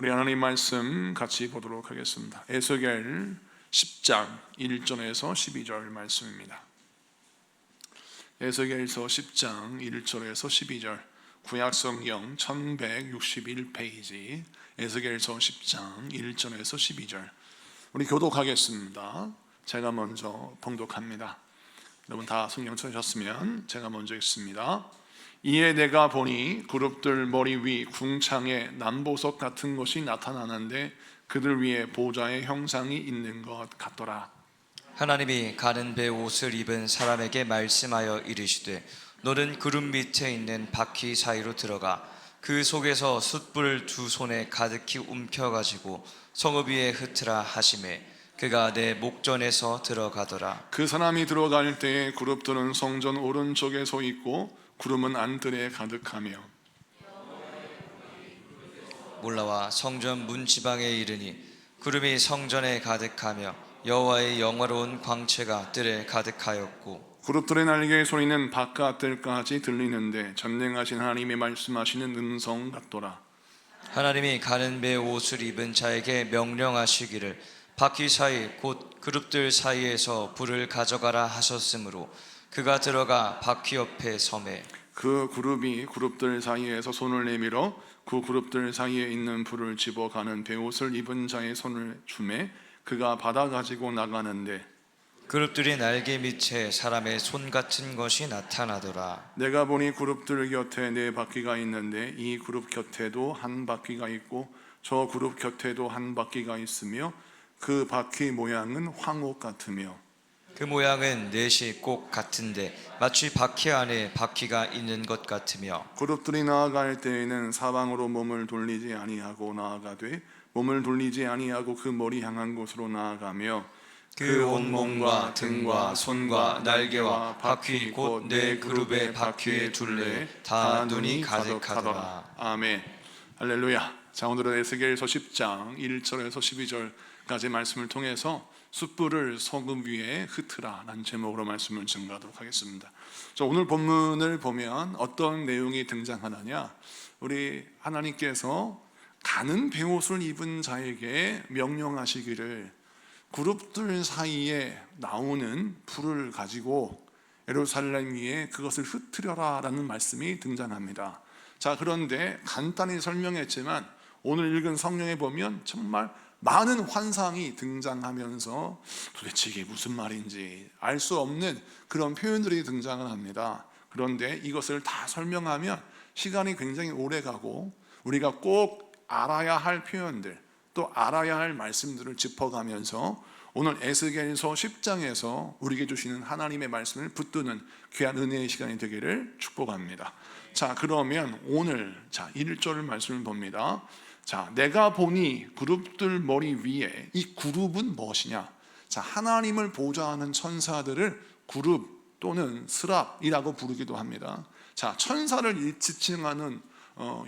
우리 하나님 말씀 같이 보도록 하겠습니다. 에스겔 10장 1절에서 12절 말씀입니다. 에스겔서 10장 1절에서 12절, 구약성경 1161페이지 에스겔서 10장 1절에서 12절. 우리 교독하겠습니다. 제가 먼저 봉독합니다. 여러분 다 성경 찾으셨으면 제가 먼저 읽습니다. 이에 내가 보니 그룹들 머리 위 궁창에 남보석 같은 것이 나타나는데 그들 위에 보좌의 형상이 있는 것 같더라. 하나님이 가는 배 옷을 입은 사람에게 말씀하여 이르시되 너는 구름 밑에 있는 바퀴 사이로 들어가 그 속에서 숯불을 두 손에 가득히 움켜가지고 성읍 위에 흩으라 하시매 그가 내 목전에서 들어가더라. 그 사람이 들어갈 때에 그룹들은 성전 오른쪽에 서 있고 구름은 안뜰에 가득하며 올라와 성전 문지방에 이르니 구름이 성전에 가득하며 여호와의 영화로운 광채가 뜰에 가득하였고 그룹들의 날개의 소리는 바깥뜰까지 들리는데 전능하신 하나님이 말씀하시는 음성 같더라. 하나님이 가는 배 옷을 입은 자에게 명령하시기를 바퀴 사이 곧 그룹들 사이에서 불을 가져가라 하셨으므로 그가 들어가 바퀴 옆에 서매 그 그룹이 그룹들 사이에서 손을 내밀어 그 그룹들 사이에 있는 불을 집어가는 베옷을 입은 자의 손을 주매 그가 받아 가지고 나가는데 그룹들이 날개 밑에 사람의 손 같은 것이 나타나더라. 내가 보니 그룹들 곁에 네 바퀴가 있는데 이 그룹 곁에도 한 바퀴가 있고 저 그룹 곁에도 한 바퀴가 있으며 그 바퀴 모양은 황옥 같으며 그 모양은 넷이 꼭 같은데 마치 바퀴 안에 바퀴가 있는 것 같으며 그룹들이 나아갈 때에는 사방으로 몸을 돌리지 아니하고 나아가되 몸을 돌리지 아니하고 그 머리 향한 곳으로 나아가며 그 온몸과 등과 손과 날개와 바퀴 곧 네 그룹의 바퀴의 둘레 다 눈이 가득하더라. 아멘. 할렐루야. 자, 오늘은 에스겔서 10장 1절에서 12절까지 말씀을 통해서 숯불을 성읍 위에 흩으라 라는 제목으로 말씀을 증거하도록 하겠습니다. 자, 오늘 본문을 보면 어떤 내용이 등장하느냐, 우리 하나님께서 가는 베옷을 입은 자에게 명령하시기를 그룹들 사이에 나오는 불을 가지고 예루살렘 위에 그것을 흩으려라 라는 말씀이 등장합니다. 자, 그런데 간단히 설명했지만 오늘 읽은 성경에 보면 정말 많은 환상이 등장하면서 도대체 이게 무슨 말인지 알 수 없는 그런 표현들이 등장을 합니다. 그런데 이것을 다 설명하면 시간이 굉장히 오래 가고 우리가 꼭 알아야 할 표현들 또 알아야 할 말씀들을 짚어가면서 오늘 에스겔서 10장에서 우리에게 주시는 하나님의 말씀을 붙드는 귀한 은혜의 시간이 되기를 축복합니다. 자, 그러면 오늘 1절 말씀을 봅니다. 자, 내가 보니 그룹들 머리 위에, 이 그룹은 무엇이냐? 자, 하나님을 보좌하는 천사들을 그룹 또는 스랍이라고 부르기도 합니다. 자, 천사를 지칭하는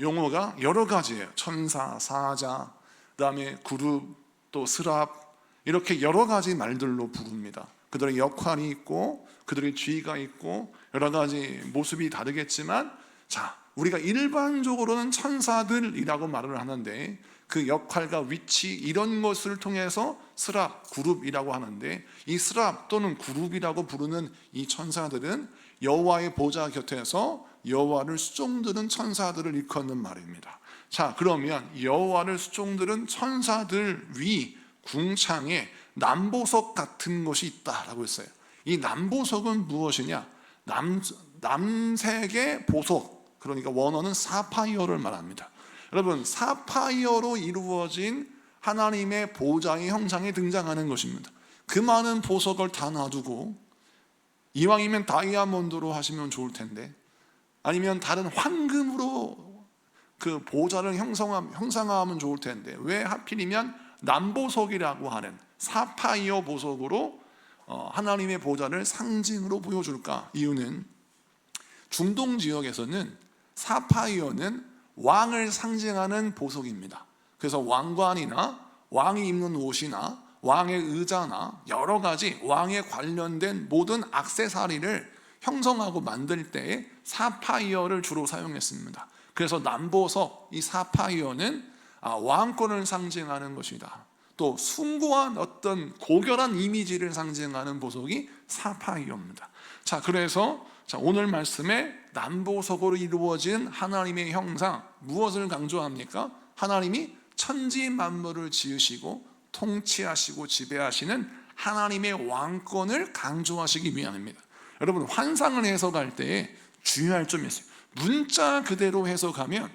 용어가 여러 가지예요. 천사, 사자, 그다음에 그룹, 또 스랍, 이렇게 여러 가지 말들로 부릅니다. 그들의 역할이 있고 그들의 지위가 있고 여러 가지 모습이 다르겠지만, 자, 우리가 일반적으로는 천사들이라고 말을 하는데 그 역할과 위치 이런 것을 통해서 스랍, 그룹이라고 하는데, 이 스랍 또는 그룹이라고 부르는 이 천사들은 여호와의 보좌 곁에서 여호와를 수종드는 천사들을 일컫는 말입니다. 자, 그러면 여호와를 수종드는 천사들 위 궁창에 남보석 같은 것이 있다라고 했어요. 이 남보석은 무엇이냐? 남색의 보석, 그러니까 원어는 사파이어를 말합니다. 여러분, 사파이어로 이루어진 하나님의 보좌의 형상이 등장하는 것입니다. 그 많은 보석을 다 놔두고 이왕이면 다이아몬드로 하시면 좋을 텐데, 아니면 다른 황금으로 그 보좌를 형상화하면 좋을 텐데, 왜 하필이면 남보석이라고 하는 사파이어 보석으로 하나님의 보좌를 상징으로 보여줄까? 이유는 중동 지역에서는 사파이어는 왕을 상징하는 보석입니다. 그래서 왕관이나 왕이 입는 옷이나 왕의 의자나 여러 가지 왕에 관련된 모든 액세서리를 형성하고 만들 때에 사파이어를 주로 사용했습니다. 그래서 남보석, 이 사파이어는 왕권을 상징하는 것이다. 또 숭고한 어떤 고결한 이미지를 상징하는 보석이 사파이어입니다. 자, 그래서 오늘 말씀에 남보석으로 이루어진 하나님의 형상, 무엇을 강조합니까? 하나님이 천지 만물을 지으시고 통치하시고 지배하시는 하나님의 왕권을 강조하시기 위함입니다. 여러분, 환상을 해석할 때 주의할 점이 있어요. 문자 그대로 해석하면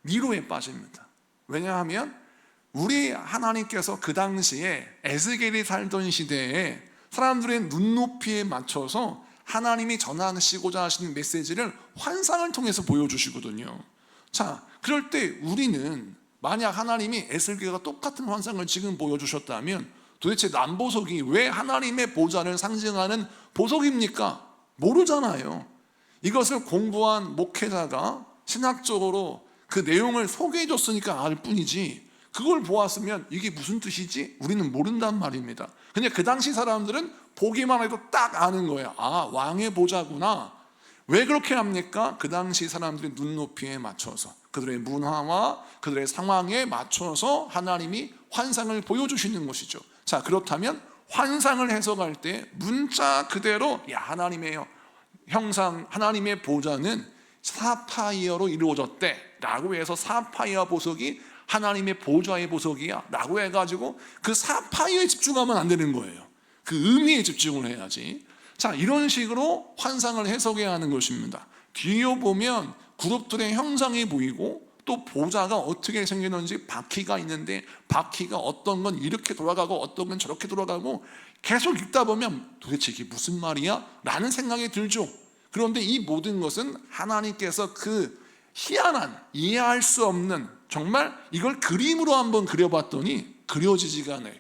미로에 빠집니다. 왜냐하면 우리 하나님께서 그 당시에 에스겔이 살던 시대에 사람들의 눈높이에 맞춰서 하나님이 전하시고자 하시는 메시지를 환상을 통해서 보여주시거든요. 자, 그럴 때 우리는 만약 하나님이 에스겔과 똑같은 환상을 지금 보여주셨다면 도대체 남보석이 왜 하나님의 보좌를 상징하는 보석입니까? 모르잖아요. 이것을 공부한 목회자가 신학적으로 그 내용을 소개해 줬으니까 알 뿐이지, 그걸 보았으면 이게 무슨 뜻이지? 우리는 모른단 말입니다. 근데 그 당시 사람들은 보기만 해도 딱 아는 거예요. 아, 왕의 보좌구나. 왜 그렇게 합니까? 그 당시 사람들의 눈높이에 맞춰서, 그들의 문화와 그들의 상황에 맞춰서 하나님이 환상을 보여주시는 것이죠. 자, 그렇다면 환상을 해석할 때 문자 그대로 하나님의 형상, 하나님의 보좌는 사파이어로 이루어졌대 라고 해서 사파이어 보석이 하나님의 보좌의 보석이야 라고 해가지고 그 사파이어에 집중하면 안 되는 거예요. 그 의미에 집중을 해야지. 자, 이런 식으로 환상을 해석해야 하는 것입니다. 뒤에 보면 그룹들의 형상이 보이고 또 보좌가 어떻게 생겼는지 바퀴가 있는데 바퀴가 어떤 건 이렇게 돌아가고 어떤 건 저렇게 돌아가고 계속 읽다 보면 도대체 이게 무슨 말이야? 라는 생각이 들죠. 그런데 이 모든 것은 하나님께서 그 희한한, 이해할 수 없는, 정말 이걸 그림으로 한번 그려봤더니 그려지지가 않아요.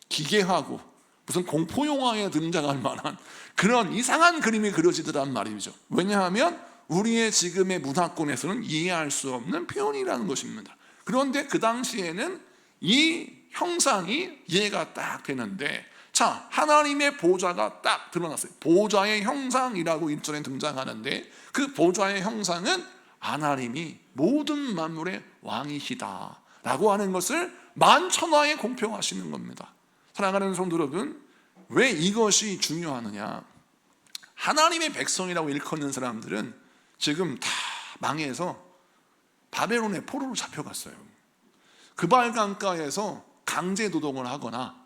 기괴하고 무슨 공포영화에 등장할 만한 그런 이상한 그림이 그려지더란 말이죠. 왜냐하면 우리의 지금의 문화권에서는 이해할 수 없는 표현이라는 것입니다. 그런데 그 당시에는 이 형상이 이해가 딱 되는데, 자, 하나님의 보좌가 딱 드러났어요. 보좌의 형상이라고 1절에 등장하는데 그 보좌의 형상은 하나님이 모든 만물의 왕이시다 라고 하는 것을 만천하에 공표하시는 겁니다. 사랑하는 성도 여러분, 왜 이것이 중요하느냐? 하나님의 백성이라고 일컫는 사람들은 지금 다 망해서 바벨론의 포로로 잡혀갔어요. 그발 강가에서 강제 노동을 하거나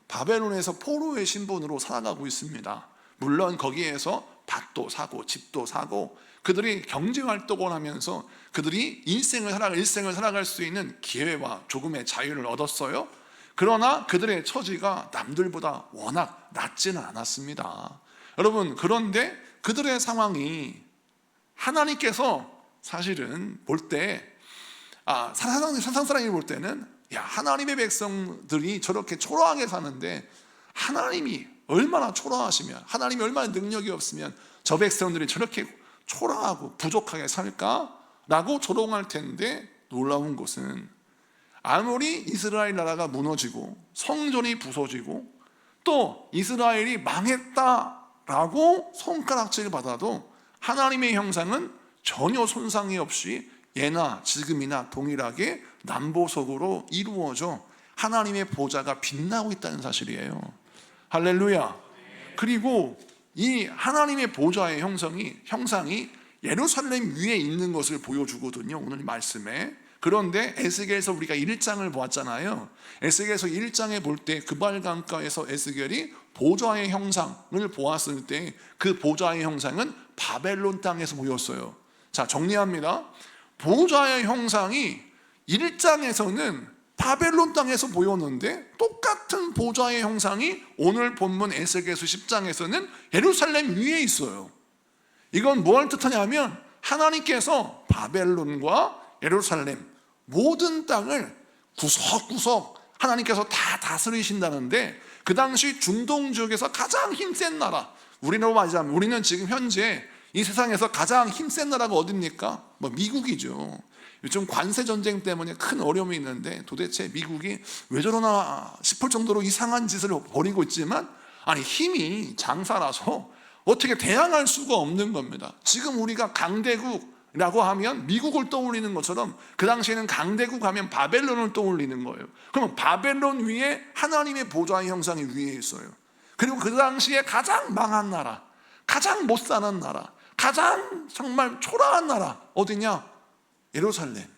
바벨론에서 포로의 신분으로 살아가고 있습니다. 물론 거기에서 밭도 사고 집도 사고 그들이 경제활동을 하면서 그들이 일생을 살아갈 수 있는 기회와 조금의 자유를 얻었어요. 그러나 그들의 처지가 남들보다 워낙 낮지는 않았습니다. 여러분, 그런데 그들의 상황이 하나님께서 사실은 볼 때, 세상 사람이 볼 때는 하나님의 백성들이 저렇게 초라하게 사는데 하나님이 얼마나 초라하시면, 하나님이 얼마나 능력이 없으면 저 백성들이 저렇게 초라하고 부족하게 살까라고 조롱할 텐데, 놀라운 것은 아무리 이스라엘 나라가 무너지고 성전이 부서지고 또 이스라엘이 망했다라고 손가락질 받아도 하나님의 형상은 전혀 손상이 없이 예나 지금이나 동일하게 남보석으로 이루어져 하나님의 보좌가 빛나고 있다는 사실이에요. 할렐루야. 그리고 이 하나님의 보좌의 형상이 예루살렘 위에 있는 것을 보여주거든요, 오늘 말씀에. 그런데 에스겔에서 우리가 1장을 보았잖아요. 에스겔에서 1장에 볼 때 그발강가에서 에스겔이 보좌의 형상을 보았을 때 그 보좌의 형상은 바벨론 땅에서 보였어요. 자, 정리합니다. 보좌의 형상이 1장에서는 바벨론 땅에서 보였는데 똑같은 보좌의 형상이 오늘 본문 에스겔서 10장에서는 예루살렘 위에 있어요. 이건 뭘 뜻하냐면 하나님께서 바벨론과 예루살렘 모든 땅을 구석구석 하나님께서 다 다스리신다는데, 그 당시 중동 지역에서 가장 힘센 나라, 우리로 말하자면 우리는 지금 현재 이 세상에서 가장 힘센 나라가 어디입니까? 미국이죠. 요즘 관세 전쟁 때문에 큰 어려움이 있는데 도대체 미국이 왜 저러나 싶을 정도로 이상한 짓을 벌이고 있지만, 힘이 장사라서 어떻게 대항할 수가 없는 겁니다. 지금 우리가 강대국 라고 하면 미국을 떠올리는 것처럼 그 당시에는 강대국 하면 바벨론을 떠올리는 거예요. 그러면 바벨론 위에 하나님의 보좌의 형상이 위에 있어요. 그리고 그 당시에 가장 망한 나라, 가장 못 사는 나라, 가장 정말 초라한 나라 어디냐? 예루살렘,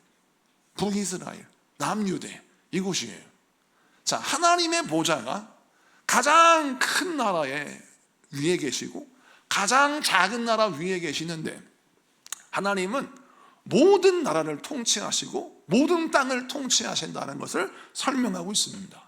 북이스라엘, 남유대 이곳이에요. 자, 하나님의 보좌가 가장 큰 나라에 위에 계시고 가장 작은 나라 위에 계시는데, 하나님은 모든 나라를 통치하시고 모든 땅을 통치하신다는 것을 설명하고 있습니다.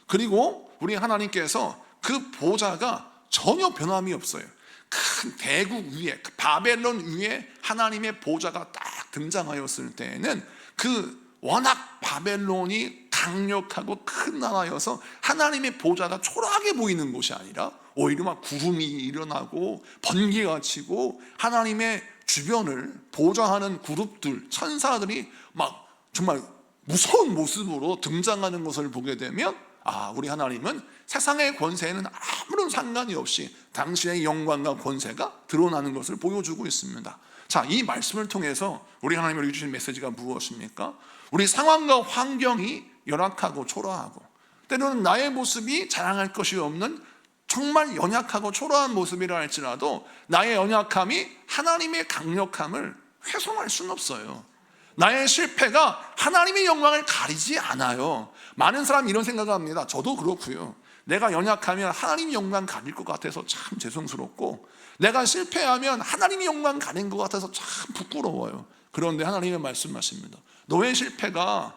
그리고 우리 하나님께서 그 보좌가 전혀 변함이 없어요. 큰 대국 위에, 바벨론 위에 하나님의 보좌가 딱 등장하였을 때에는 그 워낙 바벨론이 강력하고 큰 나라여서 하나님의 보좌가 초라하게 보이는 곳이 아니라 오히려 막 구름이 일어나고 번개가 치고 하나님의 주변을 보좌하는 그룹들, 천사들이 막 정말 무서운 모습으로 등장하는 것을 보게 되면, 아, 우리 하나님은 세상의 권세에는 아무런 상관이 없이 당신의 영광과 권세가 드러나는 것을 보여주고 있습니다. 자, 이 말씀을 통해서 우리 하나님이 우리에게 주신 메시지가 무엇입니까? 우리 상황과 환경이 열악하고 초라하고 때로는 나의 모습이 자랑할 것이 없는 정말 연약하고 초라한 모습이라 할지라도 나의 연약함이 하나님의 강력함을 훼손할 수는 없어요. 나의 실패가 하나님의 영광을 가리지 않아요. 많은 사람이 이런 생각을 합니다. 저도 그렇고요. 내가 연약하면 하나님의 영광 가릴 것 같아서 참 죄송스럽고, 내가 실패하면 하나님의 영광 가린 것 같아서 참 부끄러워요. 그런데 하나님은 말씀하십니다. 너의 실패가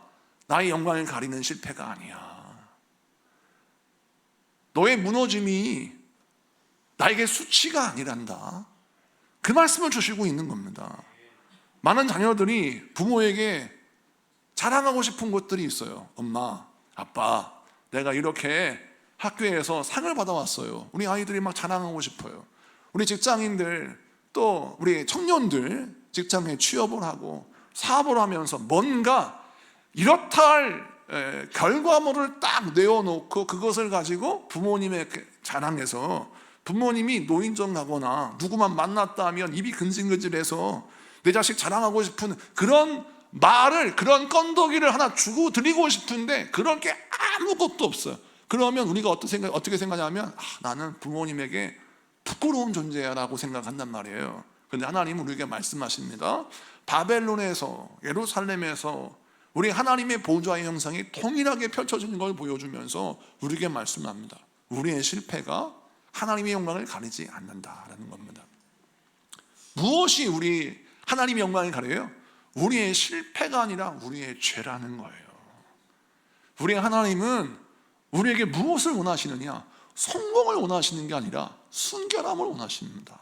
나의 영광을 가리는 실패가 아니야. 너의 무너짐이 나에게 수치가 아니란다. 그 말씀을 주시고 있는 겁니다. 많은 자녀들이 부모에게 자랑하고 싶은 것들이 있어요. 엄마, 아빠, 내가 이렇게 학교에서 상을 받아왔어요. 우리 아이들이 막 자랑하고 싶어요. 우리 직장인들, 또 우리 청년들 직장에 취업을 하고 사업을 하면서 뭔가 이렇다 할 결과물을 딱 내어놓고 그것을 가지고 부모님에게 자랑해서 부모님이 노인정 가거나 누구만 만났다 하면 입이 근질근질해서 내 자식 자랑하고 싶은 그런 말을, 그런 건더기를 하나 주고 드리고 싶은데 그런 게 아무것도 없어요. 그러면 우리가 어떻게 생각하냐면, 나는 부모님에게 부끄러운 존재야 라고 생각한단 말이에요. 그런데 하나님은 우리에게 말씀하십니다. 바벨론에서, 예루살렘에서 우리 하나님의 보좌의 형상이 통일하게 펼쳐지는 걸 보여주면서 우리에게 말씀합니다. 우리의 실패가 하나님의 영광을 가리지 않는다라는 겁니다. 무엇이 우리 하나님의 영광을 가려요? 우리의 실패가 아니라 우리의 죄라는 거예요. 우리 하나님은 우리에게 무엇을 원하시느냐? 성공을 원하시는 게 아니라 순결함을 원하십니다.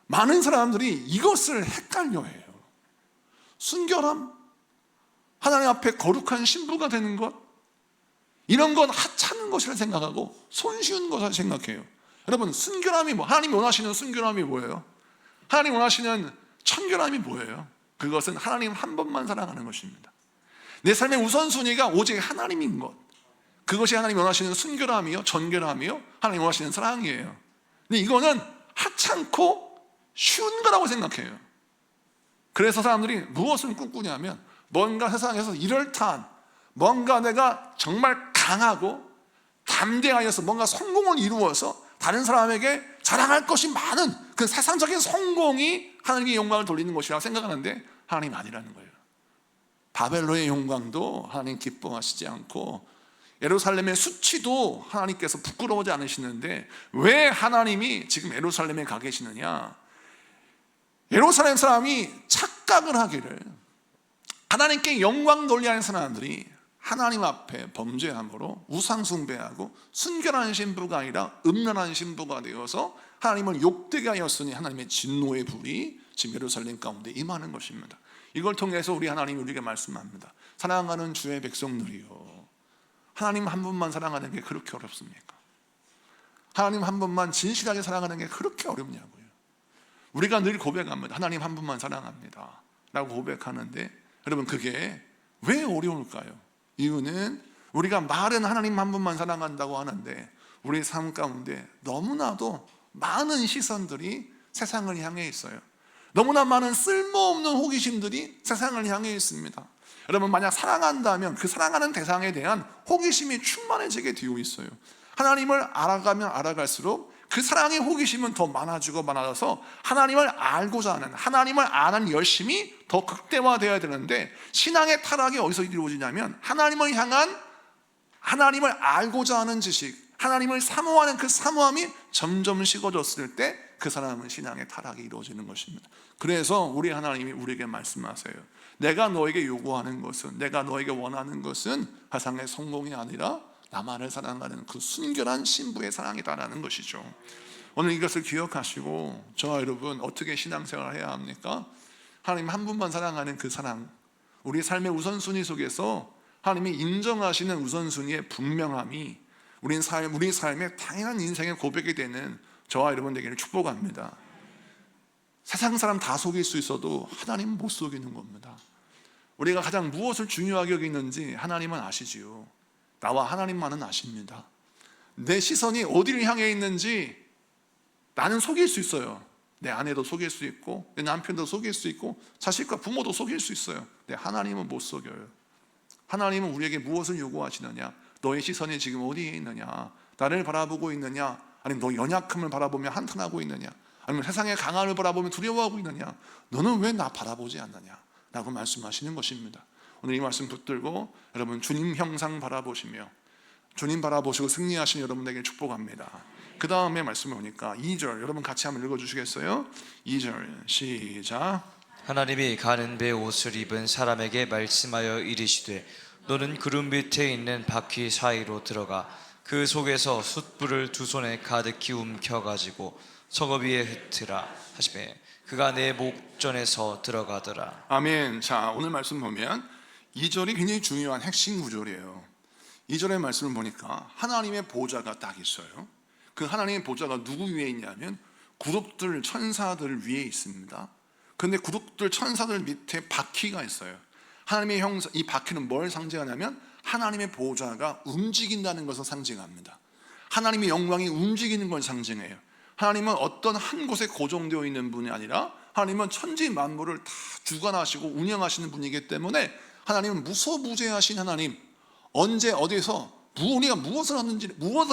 많은 사람들이 이것을 헷갈려해요. 순결함? 하나님 앞에 거룩한 신부가 되는 것? 이런 건 하찮은 것이라 생각하고 손쉬운 것이라 생각해요. 여러분, 순결함이 하나님이 원하시는 순결함이 뭐예요? 하나님이 원하시는 청결함이 뭐예요? 그것은 하나님 한 번만 사랑하는 것입니다. 내 삶의 우선순위가 오직 하나님인 것, 그것이 하나님이 원하시는 순결함이요, 전결함이요, 하나님이 원하시는 사랑이에요. 근데 이거는 하찮고 쉬운 거라고 생각해요. 그래서 사람들이 무엇을 꿈꾸냐면, 뭔가 세상에서 이럴듯한, 뭔가 내가 정말 강하고 담대하여서 뭔가 성공을 이루어서 다른 사람에게 자랑할 것이 많은 그 세상적인 성공이 하나님의 영광을 돌리는 것이라고 생각하는데, 하나님 아니라는 거예요. 바벨론의 영광도 하나님 기뻐하시지 않고 예루살렘의 수치도 하나님께서 부끄러워하지 않으시는데, 왜 하나님이 지금 예루살렘에 가 계시느냐? 예루살렘 사람이 착각을 하기를, 하나님께 영광 돌리는 사람들이 하나님 앞에 범죄함으로 우상 숭배하고 순결한 신부가 아니라 음란한 신부가 되어서 하나님을 욕되게 하였으니 하나님의 진노의 불이 지금 예루살렘 가운데 임하는 것입니다. 이걸 통해서 우리 하나님이 우리에게 말씀합니다. 사랑하는 주의 백성들이요, 하나님 한 분만 사랑하는 게 그렇게 어렵습니까? 하나님 한 분만 진실하게 사랑하는 게 그렇게 어렵냐고요. 우리가 늘 고백합니다. 하나님 한 분만 사랑합니다 라고 고백하는데, 여러분, 그게 왜 어려울까요? 이유는 우리가 말은 하나님 한 분만 사랑한다고 하는데 우리 삶 가운데 너무나도 많은 시선들이 세상을 향해 있어요. 너무나 많은 쓸모없는 호기심들이 세상을 향해 있습니다. 여러분, 만약 사랑한다면 그 사랑하는 대상에 대한 호기심이 충만해지게 되어 있어요. 하나님을 알아가면 알아갈수록 그 사랑의 호기심은 더 많아지고 많아져서 하나님을 알고자 하는, 하나님을 아는 열심이 더 극대화되어야 되는데, 신앙의 타락이 어디서 이루어지냐면 하나님을 향한, 하나님을 알고자 하는 지식, 하나님을 사모하는 그 사모함이 점점 식어졌을 때 그 사람은 신앙의 타락이 이루어지는 것입니다. 그래서 우리 하나님이 우리에게 말씀하세요. 내가 너에게 요구하는 것은, 내가 너에게 원하는 것은 세상의 성공이 아니라 나만을 사랑하는 그 순결한 신부의 사랑이다라는 것이죠. 오늘 이것을 기억하시고 저와 여러분 어떻게 신앙생활을 해야 합니까? 하나님 한 분만 사랑하는 그 사랑, 우리 삶의 우선순위 속에서 하나님이 인정하시는 우선순위의 분명함이 우리 삶의 당연한 인생의 고백이 되는 저와 여러분 되기를 축복합니다. 세상 사람 다 속일 수 있어도 하나님은 못 속이는 겁니다. 우리가 가장 무엇을 중요하게 여기는지 하나님은 아시지요. 나와 하나님만은 아십니다. 내 시선이 어디를 향해 있는지 나는 속일 수 있어요. 내 아내도 속일 수 있고, 내 남편도 속일 수 있고, 자식과 부모도 속일 수 있어요. 근데 하나님은 못 속여요. 하나님은 우리에게 무엇을 요구하시느냐, 너의 시선이 지금 어디에 있느냐, 나를 바라보고 있느냐, 아니면 너 연약함을 바라보며 한탄하고 있느냐, 아니면 세상의 강함을 바라보며 두려워하고 있느냐, 너는 왜 나 바라보지 않느냐 라고 말씀하시는 것입니다. 오늘 이 말씀 붙들고 여러분 주님 형상 바라보시며 주님 바라보시고 승리하신 여러분에게 축복합니다. 그 다음에 말씀을 보니까 2절, 여러분 같이 한번 읽어주시겠어요? 2절 시작. 하나님이 가는 배 옷을 입은 사람에게 말씀하여 이르시되 너는 구름 밑에 있는 바퀴 사이로 들어가 그 속에서 숯불을 두 손에 가득히 움켜가지고 서거 위에 흩으라 하시매 그가 내 목전에서 들어가더라. 아멘. 자, 오늘 말씀 보면 2절이 굉장히 중요한 핵심 구절이에요. 2절의 말씀을 보니까 하나님의 보좌가 딱 있어요. 그 하나님의 보좌가 누구 위에 있냐면 그룹들, 천사들 위에 있습니다. 그런데 그룹들, 천사들 밑에 바퀴가 있어요. 하나님의 형상, 이 바퀴는 뭘 상징하냐면 하나님의 보좌가 움직인다는 것을 상징합니다. 하나님의 영광이 움직이는 걸 상징해요. 하나님은 어떤 한 곳에 고정되어 있는 분이 아니라 하나님은 천지 만물을 다 주관하시고 운영하시는 분이기 때문에 하나님은 무소부재하신 하나님, 언제 어디서 우리가 무엇을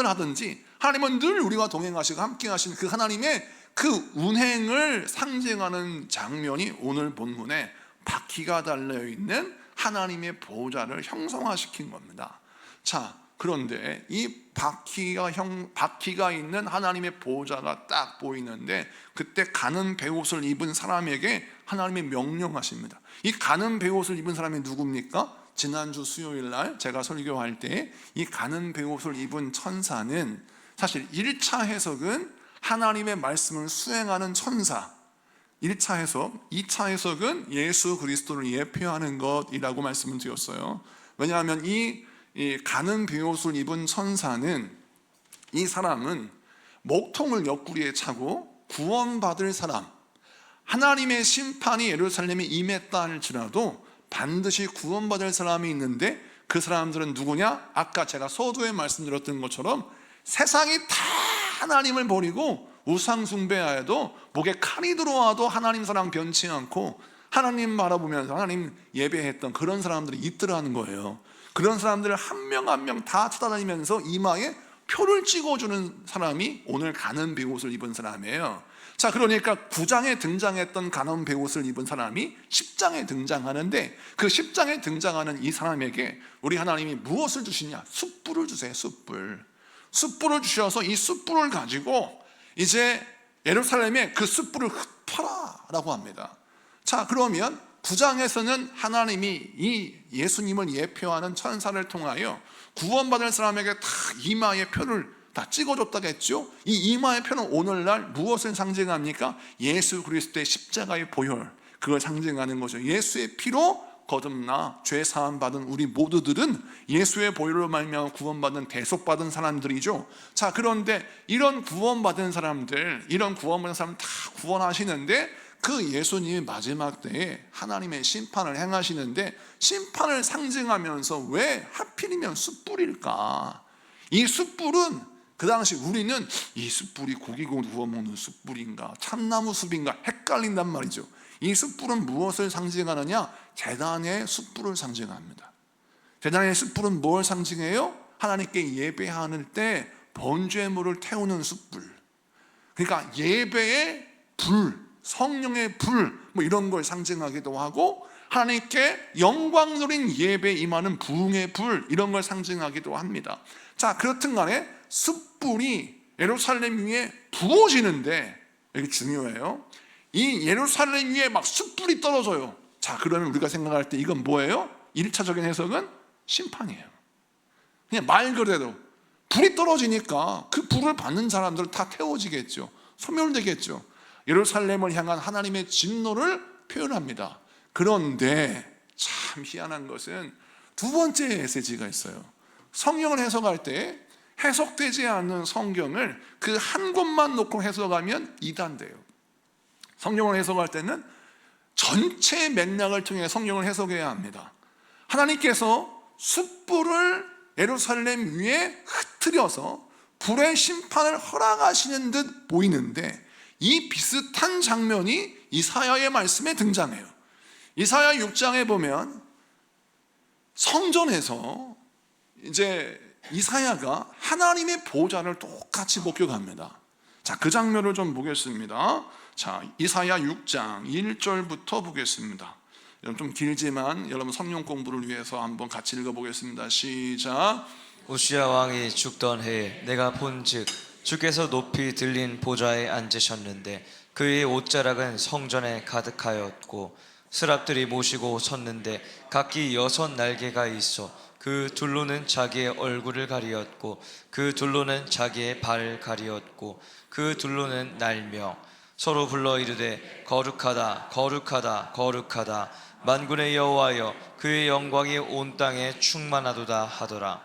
하든지 하나님은 늘 우리와 동행하시고 함께 하시는 그 하나님의 그 운행을 상징하는 장면이 오늘 본문에 바퀴가 달려있는 하나님의 보좌를 형성화시킨 겁니다. 자, 그런데 이 바퀴가 있는 하나님의 보좌가 딱 보이는데 그때 가는 베옷을 입은 사람에게 하나님이 명령하십니다. 이 가는 베옷을 입은 사람이 누굽니까? 지난주 수요일 날 제가 설교할 때 이 가는 베옷을 입은 천사는 사실 1차 해석은 하나님의 말씀을 수행하는 천사, 1차 해석, 2차 해석은 예수 그리스도를 예표하는 것이라고 말씀을 드렸어요. 왜냐하면 이 가는 베옷을 입은 천사는, 이 사람은 목통을 옆구리에 차고 구원받을 사람, 하나님의 심판이 예루살렘에 임했다 할지라도 반드시 구원받을 사람이 있는데 그 사람들은 누구냐? 아까 제가 서두에 말씀드렸던 것처럼 세상이 다 하나님을 버리고 우상 숭배하여도 목에 칼이 들어와도 하나님 사랑 변치 않고 하나님 바라보면서 하나님 예배했던 그런 사람들이 있더라는 거예요. 그런 사람들을 한 명 한 명 다 찾아다니면서 이마에 표를 찍어주는 사람이 오늘 가는 베옷을 입은 사람이에요. 자, 그러니까 9장에 등장했던 가는 베옷을 입은 사람이 10장에 등장하는데 그 10장에 등장하는 이 사람에게 우리 하나님이 무엇을 주시냐? 숯불을 주세요. 숯불을 주셔서 이 숯불을 가지고 이제 예루살렘에 그 숯불을 흩어라 라고 합니다. 자, 그러면 9장에서는 하나님이 이 예수님을 예표하는 천사를 통하여 구원받을 사람에게 다 이마에 표를 다 찍어줬다겠죠. 이 이마의 표는 오늘날 무엇을 상징합니까? 예수 그리스도의 십자가의 보혈, 그걸 상징하는 거죠. 예수의 피로 거듭나 죄 사함 받은 우리 모두들은 예수의 보혈로 말미암아 구원받은 대속받은 사람들이죠. 자, 그런데 이런 구원받은 사람들 다 구원하시는데 그 예수님이 마지막 때에 하나님의 심판을 행하시는데 심판을 상징하면서 왜 하필이면 숯불일까? 이 숯불은 그 당시 우리는 이 숯불이 고기 구워 먹는 숯불인가 참나무 숲인가 헷갈린단 말이죠. 이 숯불은 무엇을 상징하느냐? 제단의 숯불을 상징합니다. 제단의 숯불은 뭘 상징해요? 하나님께 예배하는 때 번제물을 태우는 숯불. 그러니까 예배의 불, 성령의 불, 뭐 이런 걸 상징하기도 하고, 하나님께 영광 누린 예배에 임하는 부흥의 불, 이런 걸 상징하기도 합니다. 자, 그렇든 간에 숯불이 예루살렘 위에 부어지는데, 이게 중요해요. 이 예루살렘 위에 막 숯불이 떨어져요. 자, 그러면 우리가 생각할 때 이건 뭐예요? 1차적인 해석은 심판이에요. 그냥 말 그대로 불이 떨어지니까 그 불을 받는 사람들은 다 태워지겠죠. 소멸되겠죠. 예루살렘을 향한 하나님의 진노를 표현합니다. 그런데 참 희한한 것은 두 번째 메시지가 있어요. 성경을 해석할 때 해석되지 않는 성경을 그 한 곳만 놓고 해석하면 이단돼요. 성경을 해석할 때는 전체 맥락을 통해 성경을 해석해야 합니다. 하나님께서 숯불을 예루살렘 위에 흩트려서 불의 심판을 허락하시는 듯 보이는데, 이 비슷한 장면이 이사야의 말씀에 등장해요. 이사야 6장에 보면 성전에서 이제 이사야가 하나님의 보좌를 똑같이 목격합니다. 자, 그 장면을 좀 보겠습니다. 자, 이사야 6장 1절부터 보겠습니다. 좀 길지만 여러분 성령 공부를 위해서 한번 같이 읽어보겠습니다. 시작. 우시야 왕이 죽던 해에 내가 본즉 주께서 높이 들린 보좌에 앉으셨는데 그의 옷자락은 성전에 가득하였고 스랍들이 모시고 섰는데 각기 6 날개가 있어 그 둘로는 자기의 얼굴을 가리었고 그 둘로는 자기의 발을 가리었고 그 둘로는 날며 서로 불러 이르되 거룩하다 거룩하다 거룩하다 만군의 여호와여 그의 영광이 온 땅에 충만하도다 하더라.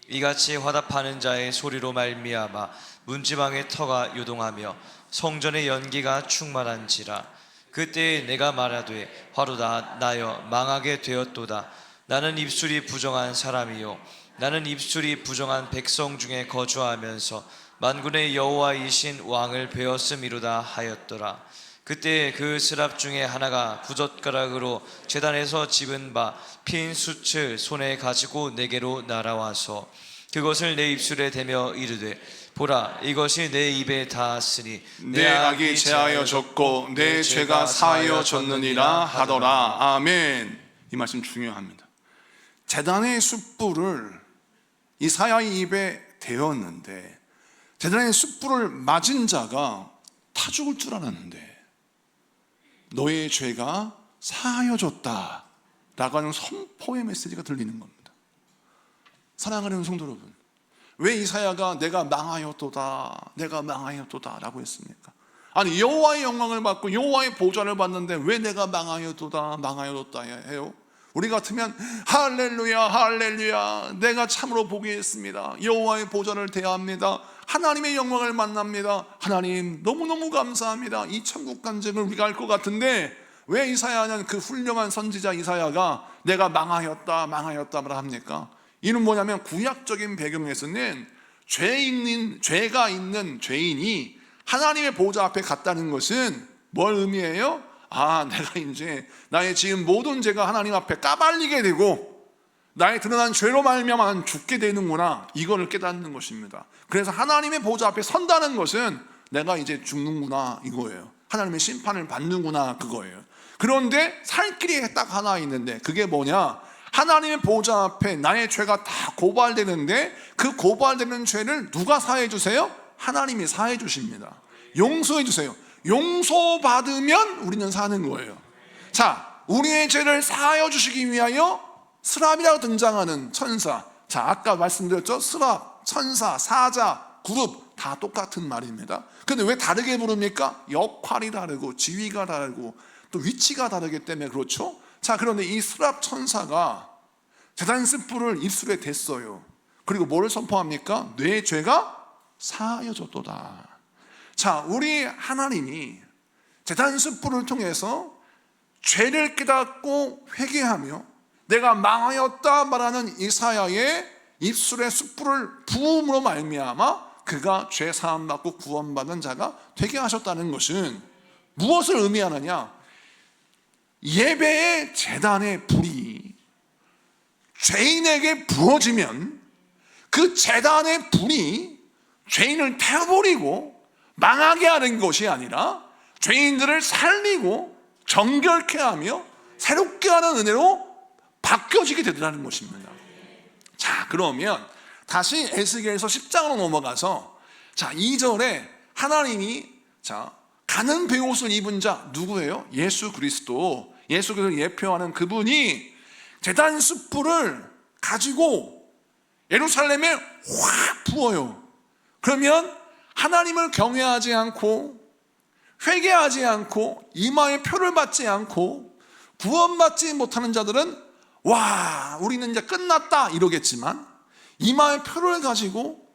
이같이 화답하는 자의 소리로 말미암아 문지방의 터가 요동하며 성전의 연기가 충만한지라. 그때에 내가 말하되 화로다 나여 망하게 되었도다. 나는 입술이 부정한 사람이요 나는 입술이 부정한 백성 중에 거주하면서 만군의 여호와이신 왕을 배웠음이로다 하였더라. 그때 그 스랍 중에 하나가 부젓가락으로 제단에서 집은 바 핀 숯을 손에 가지고 내게로 날아와서 그것을 내 입술에 대며 이르되 보라 이것이 내 입에 닿았으니 내 악이 제하여졌고 내 죄가 사하여졌느니라 하더라. 아멘. 이 말씀 중요합니다. 제단의 숯불을 이사야의 입에 대었는데 제단의 숯불을 맞은 자가 타 죽을 줄 알았는데 너의 죄가 사하여졌다 라고 하는 선포의 메시지가 들리는 겁니다. 사랑하는 성도 여러분, 왜 이사야가 내가 망하였도다 내가 망하였도다 라고 했습니까? 아니 여호와의 영광을 받고 여호와의 보좌를 받는데 왜 내가 망하였도다 망하였도다 해요? 우리 같으면 할렐루야 할렐루야 내가 참으로 복이했습니다. 여호와의 보좌를 대합니다. 하나님의 영광을 만납니다. 하나님 너무너무 감사합니다. 이 천국 간증을 우리가 할 것 같은데 왜 이사야는 그 훌륭한 선지자 이사야가 내가 망하였다 망하였다 말합니까? 이는 뭐냐면 구약적인 배경에서는 죄가 있는 죄인이 하나님의 보좌 앞에 갔다는 것은 뭘 의미해요? 아, 내가 이제 나의 지금 모든 죄가 하나님 앞에 까발리게 되고 나의 드러난 죄로 말미암아 죽게 되는구나, 이거를 깨닫는 것입니다. 그래서 하나님의 보좌 앞에 선다는 것은 내가 이제 죽는구나 이거예요. 하나님의 심판을 받는구나 그거예요. 그런데 살 길이 딱 하나 있는데 그게 뭐냐? 하나님의 보좌 앞에 나의 죄가 다 고발되는데 그 고발되는 죄를 누가 사해 주세요? 하나님이 사해 주십니다. 용서해 주세요. 용서받으면 우리는 사는 거예요. 자, 우리의 죄를 사하여 주시기 위하여 스랍이라고 등장하는 천사. 자, 아까 말씀드렸죠? 스랍, 천사, 사자, 그룹 다 똑같은 말입니다. 근데 왜 다르게 부릅니까? 역할이 다르고 지위가 다르고 또 위치가 다르기 때문에 그렇죠. 자, 그런데 이 스랍 천사가 제단 숯불을 입술에 댔어요. 그리고 뭐를 선포합니까? 내 죄가 사하여졌도다. 자, 우리 하나님이 제단 숯불을 통해서 죄를 깨닫고 회개하며 내가 망하였다 말하는 이사야의 입술에 숯불을 부음으로 말미암아 그가 죄 사함 받고 구원받은 자가 되게 하셨다는 것은 무엇을 의미하느냐? 예배의 제단의 불이 죄인에게 부어지면 그 제단의 불이 죄인을 태워버리고 망하게 하는 것이 아니라 죄인들을 살리고 정결케 하며 새롭게 하는 은혜로 바뀌어지게 되더라는 것입니다. 자, 그러면 다시 에스겔서 10장으로 넘어가서 자, 2절에 하나님이 자, 가는 베옷을 입은 자 누구예요? 예수 그리스도. 예수 그리스도를 예표하는 그분이 제단 숯불을 가지고 예루살렘에 확 부어요. 그러면 하나님을 경외하지 않고 회개하지 않고 이마에 표를 받지 않고 구원받지 못하는 자들은 와, 우리는 이제 끝났다 이러겠지만, 이마에 표를 가지고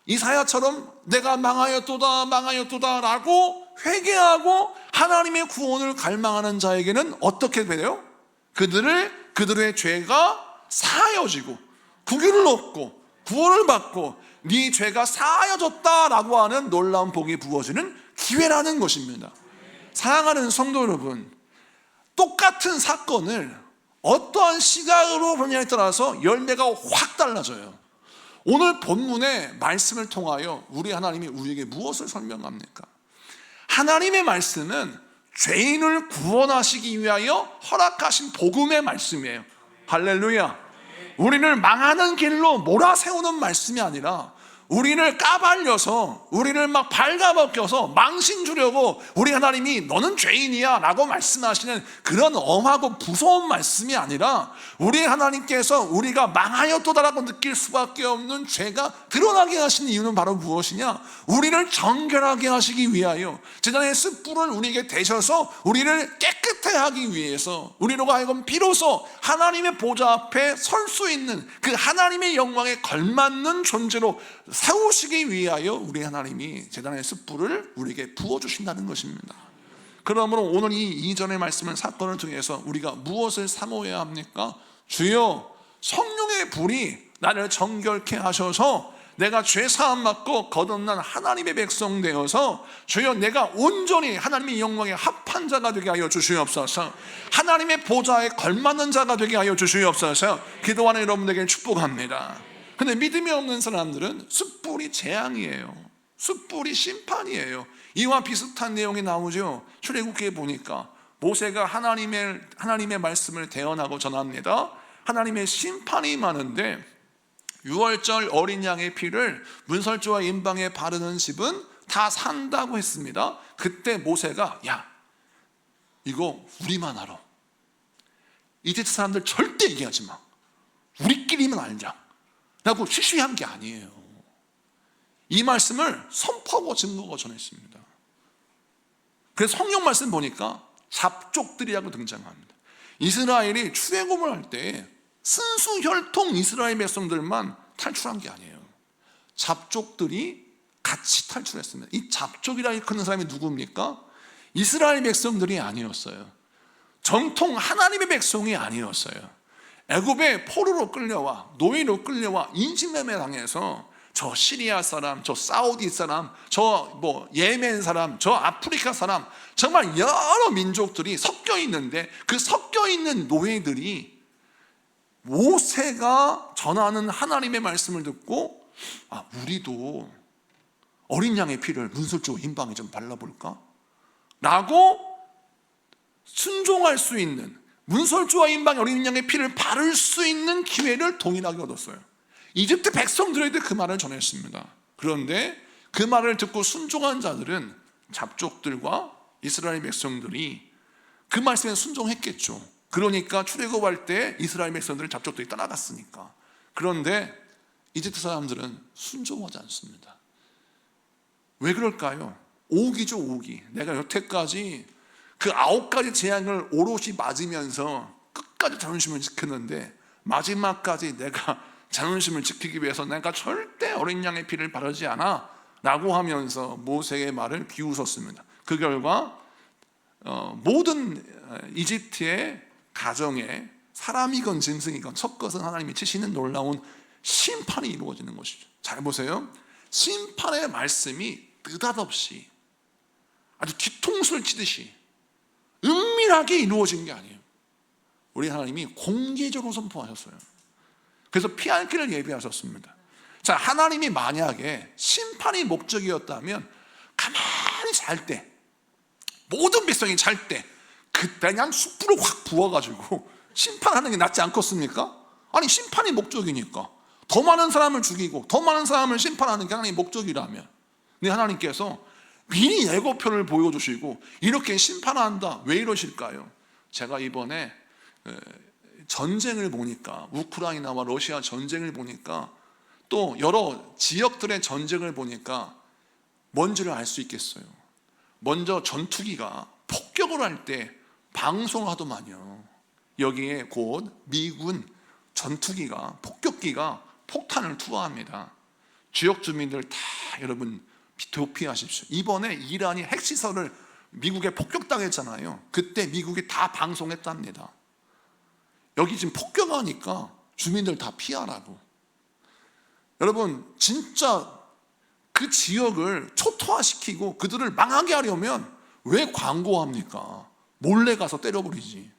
이사야처럼 내가 망하였도다 라고 회개하고 하나님의 구원을 갈망하는 자에게는 어떻게 돼요? 그들의 죄가 사하여지고 구규를 얻고 구원을 받고 네 죄가 사하여졌다라고 하는 놀라운 복이 부어지는 기회라는 것입니다. 사랑하는 성도 여러분, 똑같은 사건을 어떠한 시각으로 보냐에 따라서 열매가 확 달라져요. 오늘 본문의 말씀을 통하여 우리 하나님이 우리에게 무엇을 설명합니까? 하나님의 말씀은 죄인을 구원하시기 위하여 허락하신 복음의 말씀이에요. 할렐루야. 우리를 망하는 길로 몰아세우는 말씀이 아니라 우리를 까발려서 우리를 막 발가벗겨서 망신 주려고 우리 하나님이 너는 죄인이야 라고 말씀하시는 그런 엄하고 무서운 말씀이 아니라 우리 하나님께서 우리가 망하였도다라고 느낄 수밖에 없는 죄가 드러나게 하시는 이유는 바로 무엇이냐? 우리를 정결하게 하시기 위하여 제단의 숯불을 우리에게 대셔서 우리를 깨끗해 하기 위해서 우리로 하여금 비로소 하나님의 보좌 앞에 설 수 있는 그 하나님의 영광에 걸맞는 존재로 세우시기 위하여 우리 하나님이 제단의 숯불을 우리에게 부어주신다는 것입니다. 그러므로 오늘 이 2절의 말씀을 사건을 통해서 우리가 무엇을 사모해야 합니까? 주여, 성령의 불이 나를 정결케 하셔서 내가 죄 사함 받고 거듭난 하나님의 백성 되어서 주여 내가 온전히 하나님의 영광에 합한 자가 되게 하여 주시옵소서. 하나님의 보좌에 걸맞는 자가 되게 하여 주시옵소서. 기도하는 여러분에게 축복합니다. 근데 믿음이 없는 사람들은 숯불이 재앙이에요. 숯불이 심판이에요. 이와 비슷한 내용이 나오죠. 출애굽기에 보니까 모세가 하나님의 말씀을 대언하고 전합니다. 하나님의 심판이 많은데 6월절 어린 양의 피를 문설주와 임방에 바르는 집은 다 산다고 했습니다. 그때 모세가 야, 이거 우리만 알아. 이집트 사람들 절대 얘기하지 마. 우리끼리만 알자 라고 쉬쉬한 게 아니에요. 이 말씀을 선포하고 증거가 전했습니다. 그래서 성경 말씀 보니까 잡족들이라고 등장합니다. 이스라엘이 출애굽을 할 때 순수 혈통 이스라엘 백성들만 탈출한 게 아니에요. 잡족들이 같이 탈출했습니다. 이 잡족이라 일컫는 사람이 누굽니까? 이스라엘 백성들이 아니었어요. 정통 하나님의 백성이 아니었어요. 애굽에 포로로 끌려와 노예로 끌려와 인신매매 당해서 저 시리아 사람, 저 사우디 사람, 저 예멘 사람, 저 아프리카 사람, 정말 여러 민족들이 섞여 있는데 그 섞여 있는 노예들이 모세가 전하는 하나님의 말씀을 듣고 우리도 어린 양의 피를 문설주와 임방에 좀 발라볼까? 라고 순종할 수 있는, 문설주와 임방에 어린 양의 피를 바를 수 있는 기회를 동일하게 얻었어요. 이집트 백성들에게 그 말을 전했습니다. 그런데 그 말을 듣고 순종한 자들은 잡족들과 이스라엘 백성들이 그 말씀에 순종했겠죠. 그러니까 출애굽할 때 이스라엘 백성들을 잡족들이 떠나갔으니까. 그런데 이집트 사람들은 순종하지 않습니다. 왜 그럴까요? 오기죠, 오기. 내가 여태까지 그 9가지 재앙을 오롯이 맞으면서 끝까지 자존심을 지켰는데 마지막까지 내가 자존심을 지키기 위해서 내가 절대 어린 양의 피를 바르지 않아 라고 하면서 모세의 말을 비웃었습니다. 그 결과 모든 이집트의 가정에 사람이건 짐승이건 첫 것은 하나님이 치시는 놀라운 심판이 이루어지는 것이죠. 잘 보세요. 심판의 말씀이 느닷없이 아주 뒤통수를 치듯이 은밀하게 이루어진 게 아니에요. 우리 하나님이 공개적으로 선포하셨어요. 그래서 피할 길을 예비하셨습니다. 자, 하나님이 만약에 심판이 목적이었다면 가만히 잘 때, 모든 백성이 잘 때 그때 그냥 숯불을 확 부어가지고 심판하는 게 낫지 않겠습니까? 아니, 심판이 목적이니까 더 많은 사람을 죽이고 더 많은 사람을 심판하는 게 하나님의 목적이라면, 근데 하나님께서 미리 예고편을 보여주시고 이렇게 심판한다. 왜 이러실까요? 제가 이번에 전쟁을 보니까, 우크라이나와 러시아 전쟁을 보니까, 또 여러 지역들의 전쟁을 보니까 뭔지를 알 수 있겠어요. 먼저 전투기가 폭격을 할 때 방송을 하더만요. 여기에 곧 미군 전투기가, 폭격기가 폭탄을 투하합니다. 지역 주민들 다 여러분 도피하십시오. 이번에 이란이 핵시설을 미국에 폭격당했잖아요. 그때 미국이 다 방송했답니다. 여기 지금 폭격하니까 주민들 다 피하라고. 여러분, 진짜 그 지역을 초토화시키고 그들을 망하게 하려면 왜 광고합니까? 몰래 가서 때려버리지.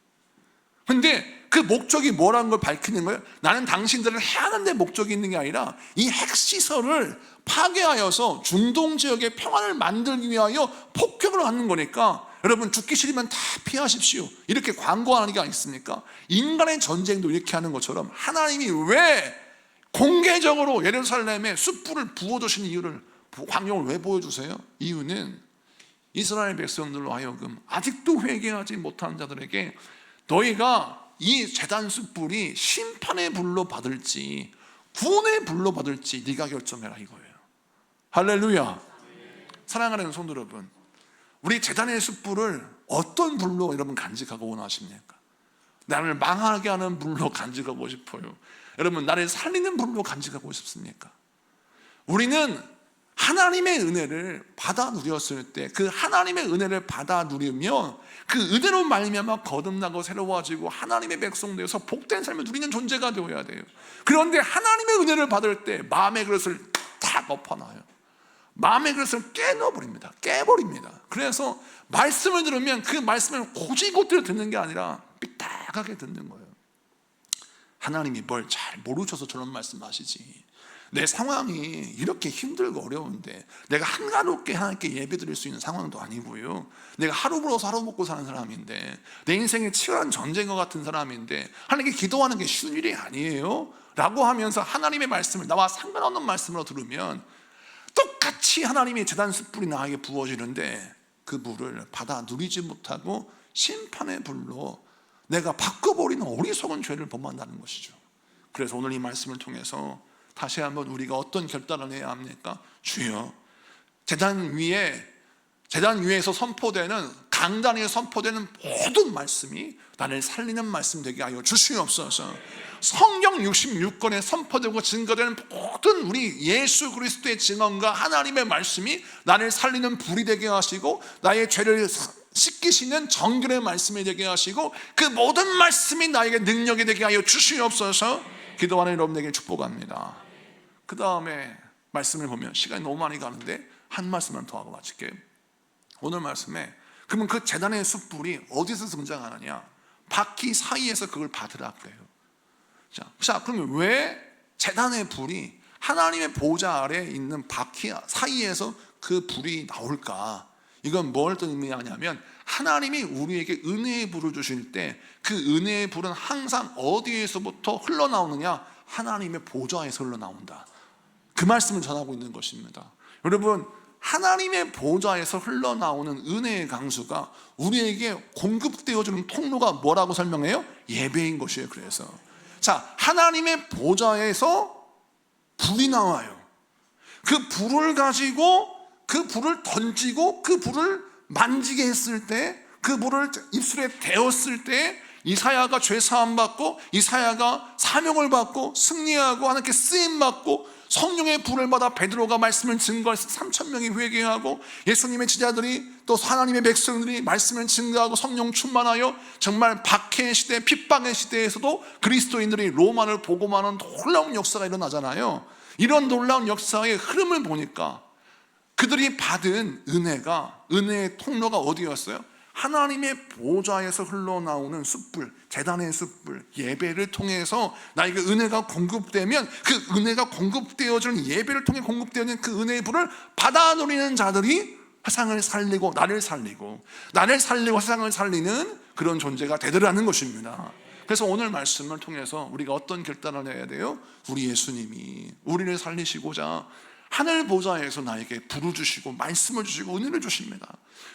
근데 그 목적이 뭐라는 걸 밝히는 거예요. 나는 당신들을 해하는 데 목적이 있는 게 아니라 이 핵시설을 파괴하여서 중동 지역의 평안을 만들기 위하여 폭격을 하는 거니까 여러분, 죽기 싫으면 다 피하십시오. 이렇게 광고하는 게 아니겠습니까? 인간의 전쟁도 이렇게 하는 것처럼 하나님이 왜 공개적으로 예루살렘에 숯불을 부어주신 이유를, 광경을 왜 보여주세요? 이유는 이스라엘 백성들로 하여금 아직도 회개하지 못한 자들에게 너희가 이 제단 숯불이 심판의 불로 받을지 구원의 불로 받을지 네가 결정해라 이거예요. 할렐루야. 사랑하는 성도 여러분, 우리 제단의 숯불을 어떤 불로 여러분 간직하고 원하십니까? 나를 망하게 하는 불로 간직하고 싶어요? 여러분, 나를 살리는 불로 간직하고 싶습니까? 우리는 하나님의 은혜를 받아 누렸을 때, 그 하나님의 은혜를 받아 누리며 그 은혜로 말미암아 거듭나고 새로워지고 하나님의 백성 되어서 복된 삶을 누리는 존재가 되어야 돼요. 그런데 하나님의 은혜를 받을 때 마음의 그릇을 탁 엎어놔요. 마음의 그릇을 깨버립니다. 그래서 말씀을 들으면 그 말씀을 고지고대로 듣는 게 아니라 삐딱하게 듣는 거예요. 하나님이 뭘 잘 모르셔서 저런 말씀하시지. 내 상황이 이렇게 힘들고 어려운데 내가 한가롭게 하나님께 예배드릴 수 있는 상황도 아니고요. 내가 하루 벌어서 하루 먹고 사는 사람인데, 내 인생에 치열한 전쟁과 같은 사람인데 하나님께 기도하는 게 쉬운 일이 아니에요 라고 하면서 하나님의 말씀을 나와 상관없는 말씀으로 들으면 똑같이 하나님의 제단 숯불이 나에게 부어지는데 그 불을 받아 누리지 못하고 심판의 불로 내가 바꿔버리는 어리석은 죄를 범한다는 것이죠. 그래서 오늘 이 말씀을 통해서 다시 한번 우리가 어떤 결단을 해야 합니까? 주여, 제단 위에서 선포되는, 강단위에 선포되는 모든 말씀이 나를 살리는 말씀 되게 하여 주시옵소서. 성경 66권에 선포되고 증거되는 모든 우리 예수 그리스도의 증언과 하나님의 말씀이 나를 살리는 불이 되게 하시고 나의 죄를 씻기시는 정결의 말씀이 되게 하시고 그 모든 말씀이 나에게 능력이 되게 하여 주시옵소서. 기도하는 여러분에게 축복합니다. 그 다음에 말씀을 보면 시간이 너무 많이 가는데 한 말씀만 더 하고 마칠게요. 오늘 말씀에 그러면 그 제단의 숯불이 어디서 등장하느냐? 바퀴 사이에서 그걸 받으라 그래요. 자, 그러면 왜 제단의 불이 하나님의 보좌 아래에 있는 바퀴 사이에서 그 불이 나올까? 이건 뭘 의미하냐면 하나님이 우리에게 은혜의 불을 주실 때 그 은혜의 불은 항상 어디에서부터 흘러나오느냐? 하나님의 보좌에서 흘러나온다. 그 말씀을 전하고 있는 것입니다. 여러분, 하나님의 보좌에서 흘러나오는 은혜의 강수가 우리에게 공급되어주는 통로가 뭐라고 설명해요? 예배인 것이에요. 그래서 자, 하나님의 보좌에서 불이 나와요. 그 불을 가지고 그 불을 던지고 그 불을 만지게 했을 때, 그 불을 입술에 대었을 때 이사야가 죄 사함 받고 이사야가 사명을 받고 승리하고 하나님께 쓰임 받고 성령의 불을 받아 베드로가 말씀을 증거해서 3,000명이 회개하고 예수님의 제자들이 또 하나님의 백성들이 말씀을 증거하고 성령 충만하여 정말 박해의 시대, 핍박의 시대에서도 그리스도인들이 로마를 복음하는 놀라운 역사가 일어나잖아요. 이런 놀라운 역사의 흐름을 보니까 그들이 받은 은혜의 통로가 어디였어요? 하나님의 보좌에서 흘러나오는 숯불, 제단의 숯불, 예배를 통해서 나에게 은혜가 공급되면 그 은혜가 공급되어지는 예배를 통해 공급되어지는 그 은혜의 불을 받아 누리는 자들이 세상을 살리고 나를 살리고 세상을 살리는 그런 존재가 되더라는 것입니다. 그래서 오늘 말씀을 통해서 우리가 어떤 결단을 해야 돼요? 우리 예수님이 우리를 살리시고자 하늘 보좌에서 나에게 불을 주시고 말씀을 주시고 은혜를 주십니다.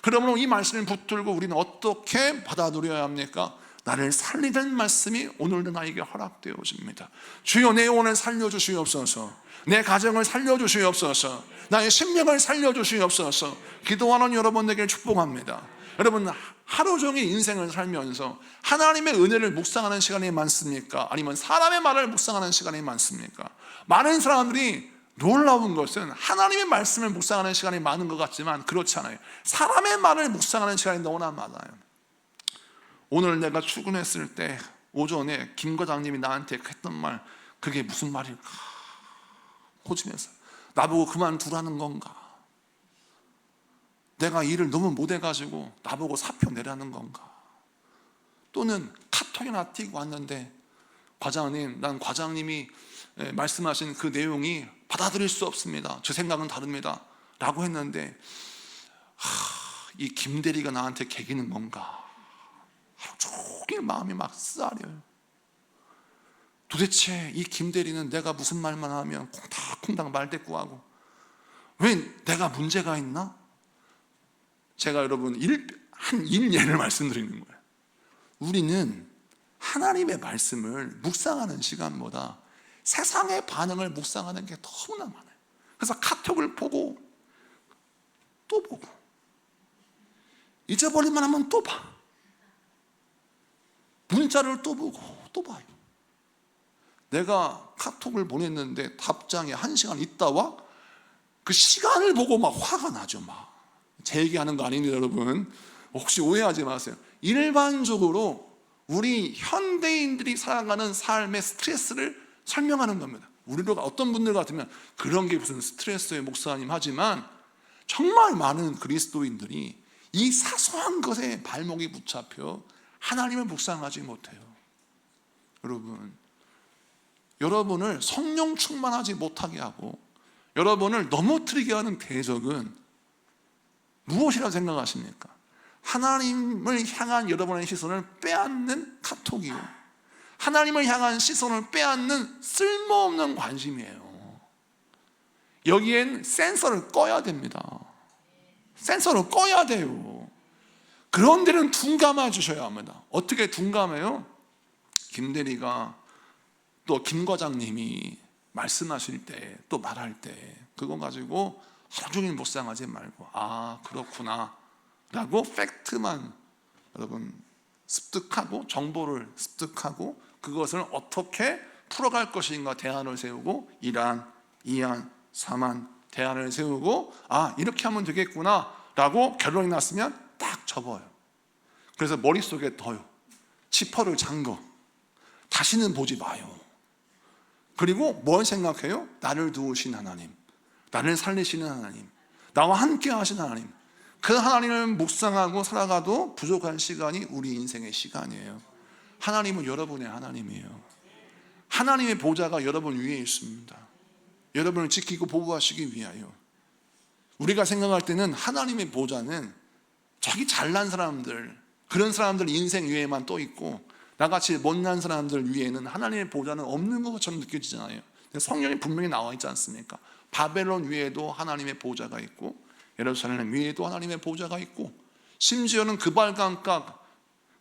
그러므로 이 말씀을 붙들고 우리는 어떻게 받아 누려야 합니까? 나를 살리는 말씀이 오늘도 나에게 허락되어집니다. 주여 내 영혼을 살려주시옵소서, 내 가정을 살려주시옵소서, 나의 생명을 살려주시옵소서. 기도하는 여러분에게 축복합니다. 여러분, 하루 종일 인생을 살면서 하나님의 은혜를 묵상하는 시간이 많습니까? 아니면 사람의 말을 묵상하는 시간이 많습니까? 많은 사람들이 놀라운 것은 하나님의 말씀을 묵상하는 시간이 많은 것 같지만 그렇지 않아요. 사람의 말을 묵상하는 시간이 너무나 많아요. 오늘 내가 출근했을 때 오전에 김 과장님이 나한테 했던 말, 그게 무슨 말일까 고치면서 나보고 그만두라는 건가? 내가 일을 너무 못해가지고 나보고 사표 내라는 건가? 또는 카톡이나 띄고 왔는데 과장님, 난 과장님이 말씀하신 그 내용이 받아들일 수 없습니다, 제 생각은 다릅니다 라고 했는데 이 김대리가 나한테 개기는 건가? 하루 종일 마음이 막 쓰라려요. 도대체 이 김대리는 내가 무슨 말만 하면 콩닥콩닥 말대꾸하고 왜 내가 문제가 있나? 제가 여러분 한 일예를 말씀드리는 거예요. 우리는 하나님의 말씀을 묵상하는 시간보다 세상의 반응을 묵상하는 게 너무나 많아요. 그래서 카톡을 보고 또 보고 잊어버릴만 하면 또 봐, 문자를 또 보고 또 봐요. 내가 카톡을 보냈는데 답장이 1시간 있다와 그 시간을 보고 막 화가 나죠. 막 제 얘기하는 거 아닙니다 여러분, 혹시 오해하지 마세요. 일반적으로 우리 현대인들이 살아가는 삶의 스트레스를 설명하는 겁니다. 우리가 어떤 분들 같으면 그런 게 무슨 스트레스예요 목사님 하지만 정말 많은 그리스도인들이 이 사소한 것에 발목이 붙잡혀 하나님을 묵상하지 못해요. 여러분을 성령 충만하지 못하게 하고 여러분을 넘어뜨리게 하는 대적은 무엇이라고 생각하십니까? 하나님을 향한 여러분의 시선을 빼앗는 카톡이요, 하나님을 향한 시선을 빼앗는 쓸모없는 관심이에요. 여기엔 센서를 꺼야 됩니다. 센서를 꺼야 돼요. 그런 데는 둔감해 주셔야 합니다. 어떻게 둔감해요? 김대리가 또 김 과장님이 말씀하실 때 또 말할 때 그거 가지고 하루 종일 묵상하지 말고 아 그렇구나 라고 팩트만 여러분 습득하고 정보를 습득하고 그것을 어떻게 풀어갈 것인가 대안을 세우고 1안, 2안, 3안 대안을 세우고 아 이렇게 하면 되겠구나 라고 결론이 났으면 딱 접어요. 그래서 머릿속에 둬요. 지퍼를 잠궈. 다시는 보지 마요. 그리고 뭘 생각해요? 나를 도우신 하나님, 나를 살리시는 하나님, 나와 함께 하신 하나님, 그 하나님을 묵상하고 살아가도 부족한 시간이 우리 인생의 시간이에요. 하나님은 여러분의 하나님이에요. 하나님의 보좌가 여러분 위에 있습니다. 여러분을 지키고 보호하시기 위하여. 우리가 생각할 때는 하나님의 보좌는 자기 잘난 사람들, 그런 사람들 인생 위에만 또 있고 나같이 못난 사람들 위에는 하나님의 보좌는 없는 것처럼 느껴지잖아요. 성경에 분명히 나와 있지 않습니까? 바벨론 위에도 하나님의 보좌가 있고 예루살렘 위에도 하나님의 보좌가 있고 심지어는 그발강가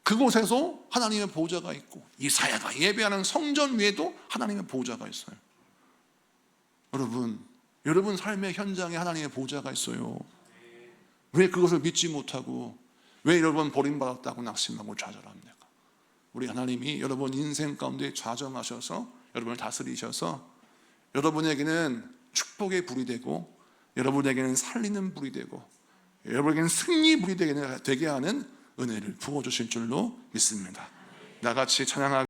그곳에서 하나님의 보좌가 있고 이사야가 예배하는 성전 위에도 하나님의 보좌가 있어요. 여러분 삶의 현장에 하나님의 보좌가 있어요. 왜 그것을 믿지 못하고 왜 여러분 버림받았다고 낙심하고 좌절합니까? 우리 하나님이 여러분 인생 가운데 좌정하셔서 여러분을 다스리셔서 여러분에게는 축복의 불이 되고 여러분에게는 살리는 불이 되고 여러분에게는 승리 불이 되게 하는 은혜를 부어주실 줄로 믿습니다. 나같이 찬양하고